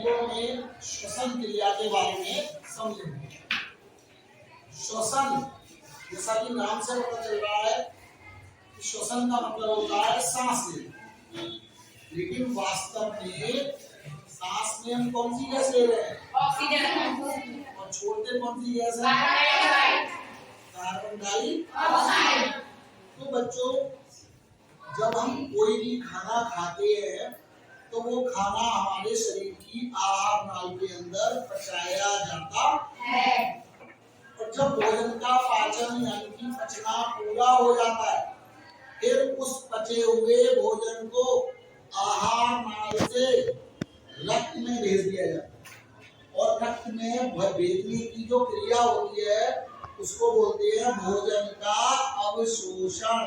जीवों में श्वसन क्रिया के बारे में समझेंगे। श्वसन, जैसा कि नाम से पता चल रहा है कि श्वसन का मतलब होता है सांस लेना, लेकिन वास्तव में सांस में हम कौन सी गैस ले रहे हैं? ऑक्सीजन। और छोड़ते कौन सी गैस है? Carbon dioxide. तो बच्चों, जब हम कोई भी खाना खाते हैं तो वो खाना हमारे शरीर की आहार नाल के अंदर पचाया जाता है, और जब भोजन का पाचन यानी कि पचना पूरा हो जाता है, फिर उस पचे हुए भोजन को आहार नाल से रक्त में भेज दिया जाता है, और रक्त में भेजने की जो क्रिया होती है उसको बोलते हैं भोजन का अवशोषण।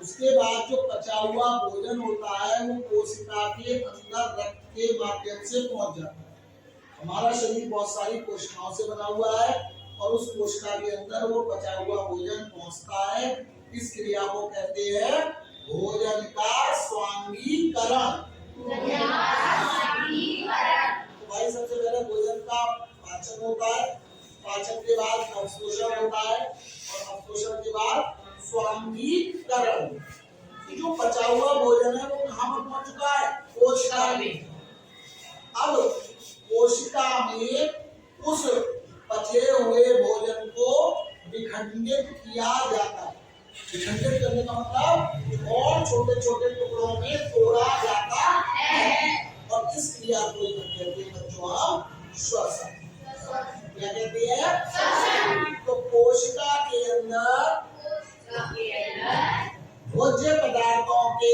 उसके बाद जो पचा हुआ भोजन होता है वो कोशिका के अंदर रक्त के माध्यम से पहुंच जाता है। हमारा शरीर बहुत सारी कोशिकाओं से बना हुआ है, और उस कोशिका के अंदर वो पचा हुआ भोजन पहुंचता है। इस क्रिया को कहते हैं भोजन का स्वांगीकरण। तो भाई, सबसे पहले भोजन का पाचन होता है, पाचन के बाद अवशोषण होता है, और अवशोषण के बाद स्वांगीकरण। जो पचा हुआ भोजन है वो कहाँ पर पहुंच चुका है? कोशिका में। अब कोशिका में उस पचे हुए भोजन को विखंडित किया जाता है। विखंडित करने का मतलब और छोटे छोटे टुकड़ों में तोड़ा जाता है, और इस क्रिया को कहते हैं बच्चों हम श्वसन। क्या कहते हैं? तो कोशिका के अंदर भोज्य पदार्थों के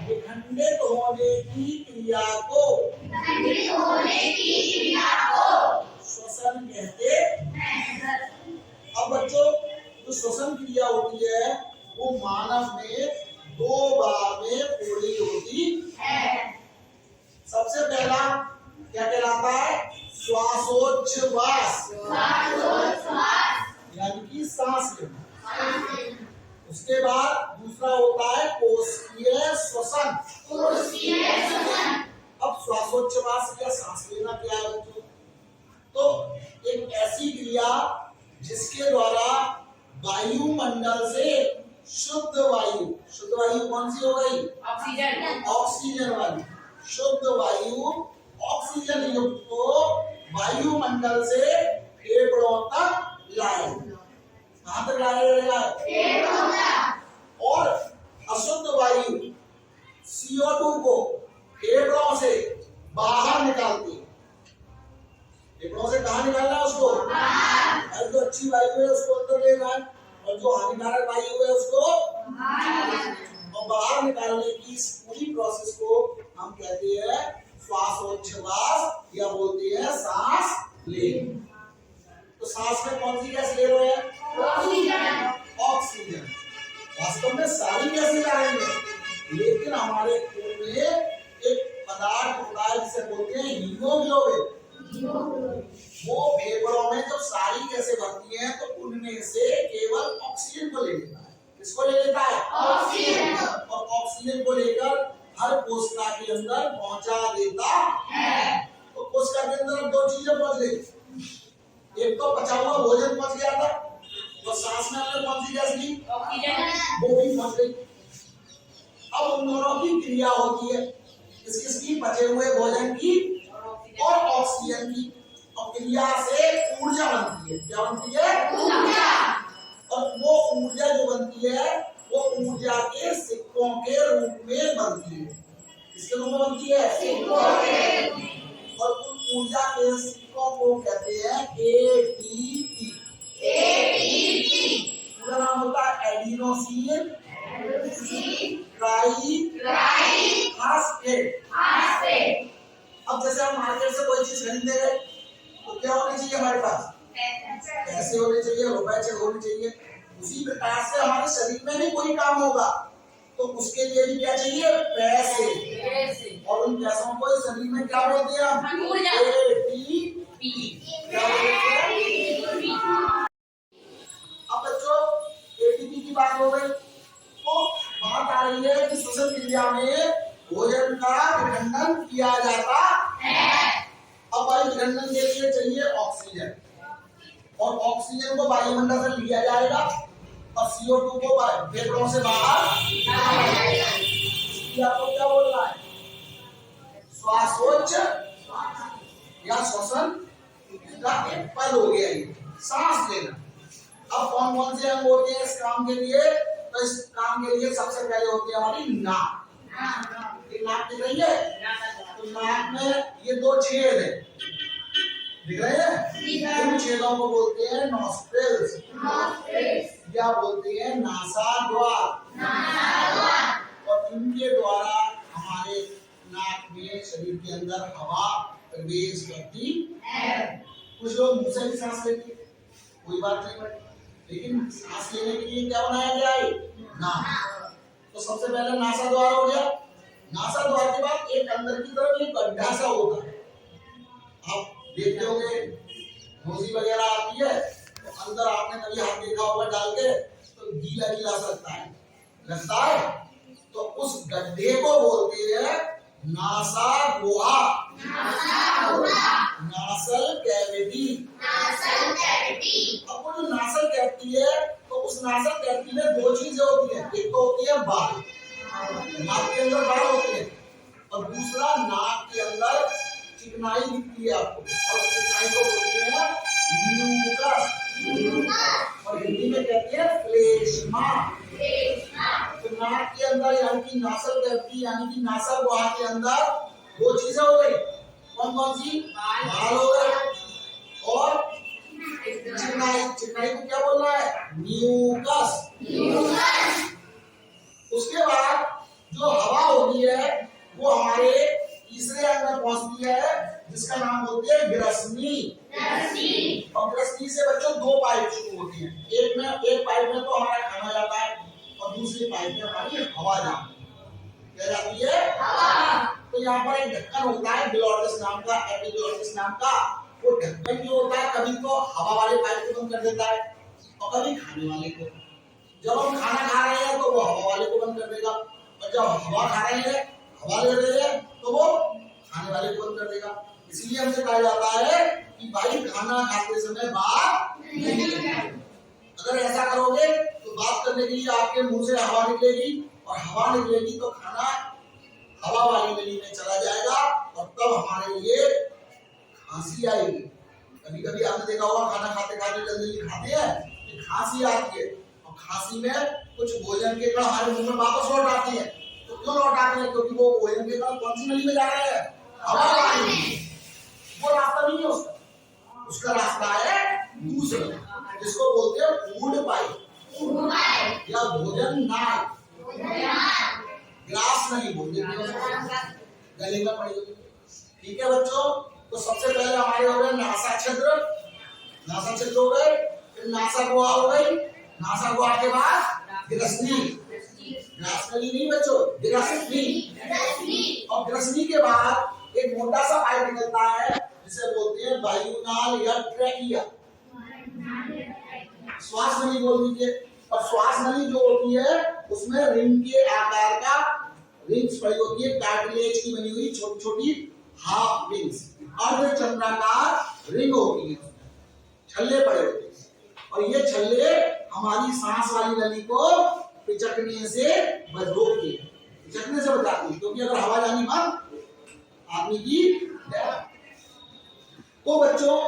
विखंडित होने की क्रिया को श्वसन कहते हैं। अब बच्चों, जो श्वसन क्रिया होती है वो मानव में 2 बार में पूरी होती है। सबसे पहला क्या कहलाता है? श्वासोच्छ्वास, यानी कि सांस लेना। उसके बाद दूसरा होता है कोशिकीय श्वसन। अब श्वासोच्छ्वास या सांस लेना क्या है बच्चों? तो एक ऐसी क्रिया जिसके द्वारा वायुमंडल से शुद्ध वायु कौन सी हो गई? ऑक्सीजन वाली शुद्ध वायु, ऑक्सीजन युक्त को वायुमंडल से फेफड़ों तक लाए। कहाँ तक लाया? और अशुद्ध वायु CO2 को फेफड़ों से बाहर निकालती है। फेफड़ों से कहाँ निकालना है उसको? और जो अच्छी वायु है उसको अंदर लेना है, और जो हानिकारक वायु है उसको और बाहर निकालने की इस पूरी प्रोसेस को हम कहते हैं श्वासोच्छ्वास, या बोलते हैं सांस लेना। तो सांस में कौन सी गैस ले रहे हैं? ऑक्सीजन। वास्तव में सारी गैसें जा रही है, लेकिन हमारे खून में एक पदार्थ होता है जिसे बोलते हैं हीमोग्लोबिन। वो फेफड़ों में जब सारी गैसें भरती हैं तो उनमें से केवल ऑक्सीजन को ले लेता है। किसको ले लेता है? ऑक्सीजन। और ऑक्सीजन को लेकर हर कोशिका के अंदर पहुंचा देता है। तो कोशिका के अंदर 2 चीजें पहुंच गई। एक तो पचा हुआ भोजन पहुंच गया था, और सांस में हमने कौन सी गैस ली? ऑक्सीजन। वो भी पहुंच गई। अब उन दोनों की क्रिया होती है, किसकी? पचे हुए भोजन की और ऑक्सीजन की, और क्रिया से ऊर्जा बनती है। क्या बनती है? ऊर्जा। और वो ऊर्जा जो बनती है वो ऊर्जा के सिक्कों के रूप में बनती है। किसके रूप में बनती है? सिक्कों के। और उन ऊर्जा के सिक्कों को कहते हैं ATP। पूरा नाम होता है एडिनोसिन ट्राईफॉस्फेट। अब जैसे हम मार्केट से कोई चीज खरीदने गए तो क्या होनी चाहिए हमारे पास? पैसे होने चाहिए, रुपए होने चाहिए। उसी प्रकार से हमारे शरीर में भी कोई काम होगा तो उसके लिए भी क्या चाहिए? पैसे। और उन पैसों को शरीर में क्या बोलते हैं हम? ATP। अब बच्चों ATP की बात हो गई, तो बात आ रही है कि श्वसन क्रिया में भोजन का विखंडन किया जाता है। अब वायु विखंडन के लिए चाहिए ऑक्सीजन, और ऑक्सीजन को वायुमंडल से लिया जाएगा और CO2 को फेफड़ों से बाहर निकाला जाएगा। आपको क्या बोल रहा है? श्वासोच्छ या श्वसन का एक पद हो गया ये, सांस लेना। अब कौन कौन से अंग होते हैं इस काम के लिए? तो इस काम के लिए सबसे पहले होती है हमारी नाक। नाक दिख रही है? तो नाक में ये दो छेद है, दिख रहे हैं? इन छेदों को बोलते हैं नॉस्ट्रिल्स, या बोलते हैं नासाद्वार। और इनके द्वारा हमारे नाक में शरीर के अंदर हवा प्रवेश करती है। कुछ लोग मुंह से भी सांस लेते हैं, कोई बात नहीं बट, लेकिन सांस लेने के लिए क्या बनाया गया है? नाक। तो सबसे पहले नासाद्वार हो गया। नासाद्वार के बाद एक अंदर की तरफ एक गड्ढा सा होता है, आप देखते होंगे नोजी वगैरह आती है तो अंदर आपने कभी हाथ देखा होगा डाल के, तो गीला गीला सा लगता है। तो उस गड्ढे को बोलते हैं नासागुहा, नासल कैविटी। अब वो जो नासल कैविटी है, तो उस नासल कैविटी में दो चीजें होती हैं, एक तो होती है बाल, नाक के अंदर बाल होते हैं, और दूसरा नाक के अंदर चिकनाई दिखती है आपको, और चिकनाई को बोलते हैं म्यूकस, और हिंदी में कहते हैं फ्लेष्मा। तो नाक के अंदर यानी कि नासल कैविटी यानी कि नासागुहा के अंदर दो चीजें हो गई, कौन कौन सी? बाल हो गए और चिकनाई। चिकनाई को क्या बोल रहा है? म्यूकस। उसके बाद जो हवा होती है वो हमारे तीसरे अंग में पहुंचती है, जिसका नाम होती है ग्रसनी। और ग्रसनी से बच्चों दो पाइप शुरू होती हैं, एक पाइप में तो हमारा खाना जाता है और दूसरी पाइप में हमारी हवा जाती है। क्या जाती है? हवा। तो यहाँ पर एक ढक्कन होता है ग्लोटिस नाम का, एपिग्लोटिस नाम का। वो ढक्कन जो होता है कभी तो हवा वाले पाइप को बंद कर देता है और कभी खाने वाले को। जब हम खाना खा रहे हैं तो वो हवा वाले को बंद कर देगा, और जब हवा खा रहे हैं, हवा ले रहे हैं, तो वो खाने वाले को बंद कर देगा। इसलिए हमसे कहा जाता है कि भाई खाना खाते समय बात नहीं करनी। अगर ऐसा करोगे तो बात करने के लिए आपके मुंह से हवा निकलेगी, और हवा निकलेगी तो खाना हवा वाली नली में चला जाएगा, और तब हमारे लिए खांसी आएगी। कभी कभी आपने देखा होगा खाना खाते खाते जल्दी खाते हैं कि खांसी आती है, और खांसी में कुछ भोजन के कण हमारे मुंह में वापस लौट आती है। तो क्यों लौट आते हैं? क्योंकि वो भोजन के कण कौन सी नली में जा रहे हैं? हवा वाली। वो रास्ता नहीं है उसका रास्ता है दूसरा, जिसको बोलते हैं फूड पाइप या भोजन नाल। ग्लास नहीं बोलते, गले में पड़ी। ठीक है बच्चों, तो सबसे पहले हमारे हो गए नासा छिद्र हो गए, फिर नासागुहा हो गई, नासागुहा के बाद ग्रसनी, ग्रसनी नहीं बच्चों, ग्रसनी, और ग्रसनी के बाद एक मोटा सा पाइप निकलता है जिसे बोलते हैं वायुनाल या ट्रैकिया। श्वास नली बोल दीजिए। और श्वास नली जो होती है उसमें रिंग के आकार का रिंग्स पड़ी होती है, कार्टिलेज की बनी हुई छोटी छोटी हाफ रिंग्स, अर्धचंद्राकार रिंग होती है, छल्ले पड़े होते हैं। और ये छल्ले हमारी सांस वाली नली को पिचकने से रोकती है, पिचकने से बचाती है, क्योंकि अगर हवा जानी बंद आदमी की डेथ। तो बच्चों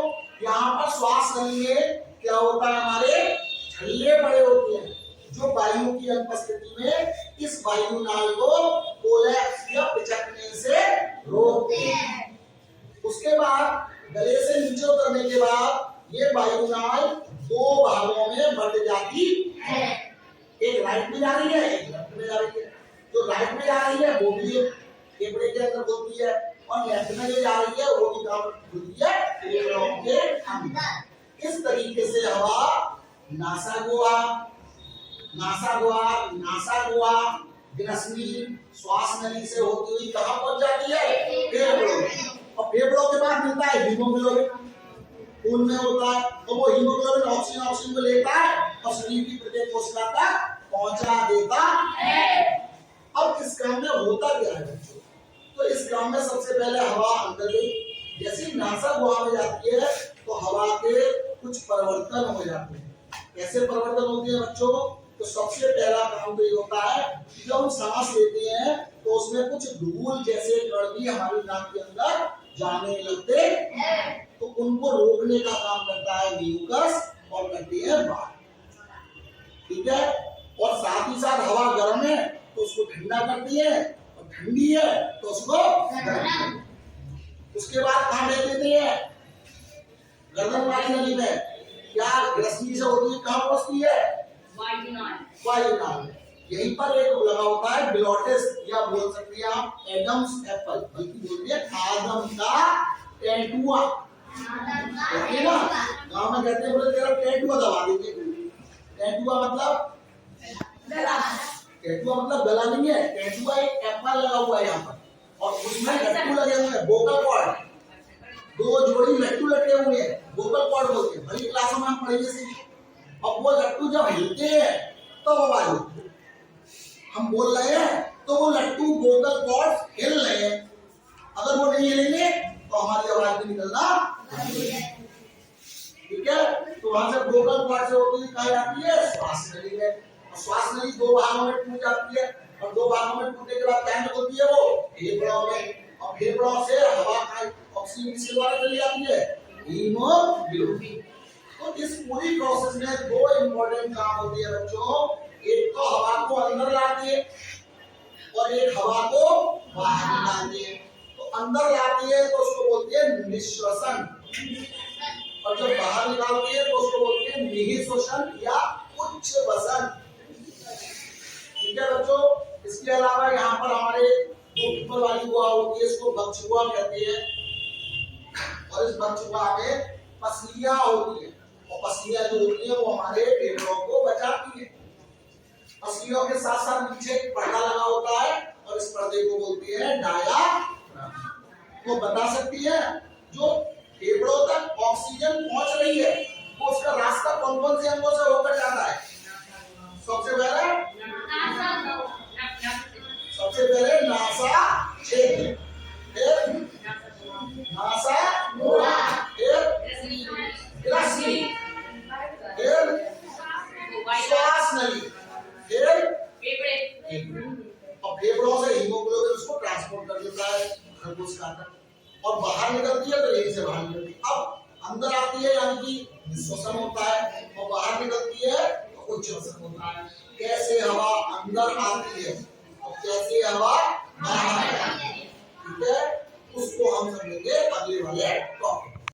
यहाँ पर श्वास नली में क्या होता है? हमारे छल्ले पड़े होते हैं जो वायु की अनुपस्थिति में इस वायु नाल को कोलैप्स या पिचकने से रोकते हैं। उसके बाद गले से नीचे उतरने के बाद ये वायु नाल दो भागों में बंट जाती है, एक राइट में जा रही है, एक लेफ्ट में जा रही है। जो राइट में जा रही है वो भी फेफड़े के अंदर होती है, और लेफ्ट में जो जा रही है वो भी कहाँ होती है? फेफड़ों के अंदर। इस तरीके से हवा नासागुहा ग्रसनी श्वास नली से होती हुई कहाँ पहुंच जाती है? फेफड़ों में। और फेफड़ों के बाद मिलता है हीमोग्लोबिन, खून में होता है, तो वो हीमोग्लोबिन ऑक्सीजन को लेता है और शरीर की प्रत्येक कोशिका तक पहुंचा देता है। अब इस काम में होता क्या है बच्चों? तो इस काम में सबसे पहले हवा अंदर गई, जैसे नासा गुहा में जाती है तो हवा के कुछ परिवर्तन हो जाते हैं। कैसे परिवर्तन होते हैं बच्चों? तो सबसे पहला काम तो ये होता है कि जब हम सांस लेते हैं तो उसमें कुछ धूल जैसे कण भी हमारी नाक के अंदर जाने लगते हैं, तो उनको रोकने का काम करता है म्यूकस और करती है बात, ठीक है। और साथ ही साथ हवा गर्म है तो उसको ठंडा करती है, और ठंडी है तो उसको गर्म। उसके बाद कहाँ भेज देती है? गर्दन वाली नली में। क्या रस्सी से होती है, कहाँ पहुंचती है? वायुनाल। यहीं पर एक लगा होता है ग्लोटिस, या बोल सकती है आप एडम्स एप्पल, बल्कि बोलती है आदम का टेंटुआ, कहते ना गाँव में कहते हैं, बोले तेरा टेंटुआ दबा देंगे। टेंटुआ मतलब गला नहीं है, टेंटुआ एक एप्पल लगा हुआ है यहाँ पर, और उसमें लट्टू लगे हुए हैं, वोकल कॉर्ड, 2 जोड़ी लट्टू लगे हुए हैं, वोकल कॉर्ड बोलते हैं। भली क्लासों में हम पढ़ेंगे से, अब वो लट्टू जब हिलते हैं तो वो आवाज होती है। हम बोल रहे हैं तो वो लट्टू वोकल कॉर्ड हिल रहे हैं, अगर वो नहीं हिलेंगे तो हमारी आवाज भी निकलना, ठीक है। तो वहां से वोकल कॉर्ड से होती है कहाँ जाती है? श्वास नली में। और श्वास नली 2 भागों में टूट जाती है, और 2 भागों में टूटने के बाद क्या होती है? वो फेफड़ों में, और फेफड़ों से हवा का ऑक्सीजन किसके द्वारा चली जाती है? हीमोग्लोबिन। तो इस पूरी प्रोसेस में 2 इंपॉर्टेंट काम होती है बच्चों, एक तो हवा को अंदर लाती है और एक हवा को बाहर निकालती है। तो अंदर लाती है तो उसको बोलती है निश्वसन, और जब बाहर निकालती है तो उसको बोलते हैं निःश्वसन या उच्च वसन, ठीक है बच्चों। इसके अलावा यहाँ पर हमारे जो ऊपर वाली गुहा होती है इसको बक्षुआ कहते हैं, और इस बक्षुआ में पसलियां होती है, और पसलियां जो होती है वो हमारे फेफड़ों को बचाती है। पसलियों के साथ साथ नीचे एक पर्दा लगा होता है, और इस पर्दे को बोलते हैं डायाफ्राम। वो बता सकती है जो फेफड़ों तक ऑक्सीजन पहुंच रही है वो उसका रास्ता कौन कौन से अंगों से होकर जाता है? सबसे पहले नासा क्षेत्र, फिर नासा, फिर ग्रसनी, फिर श्वास नली, फिर और फेफड़ों से हीमोग्लोबिन उसको ट्रांसपोर्ट कर देता है खरगोश का अंदर, और बाहर निकलती है तो यहीं से बाहर निकलती है। अब अंदर आती है यानी कि निःश्वसन होता है, और बाहर निकलती है तो उच्चवसन होता है। कैसे हवा अंदर आती है और कैसे हवा बाहर आती है, ठीक है, उसको हम समझेंगे अगले वाले टॉपिक।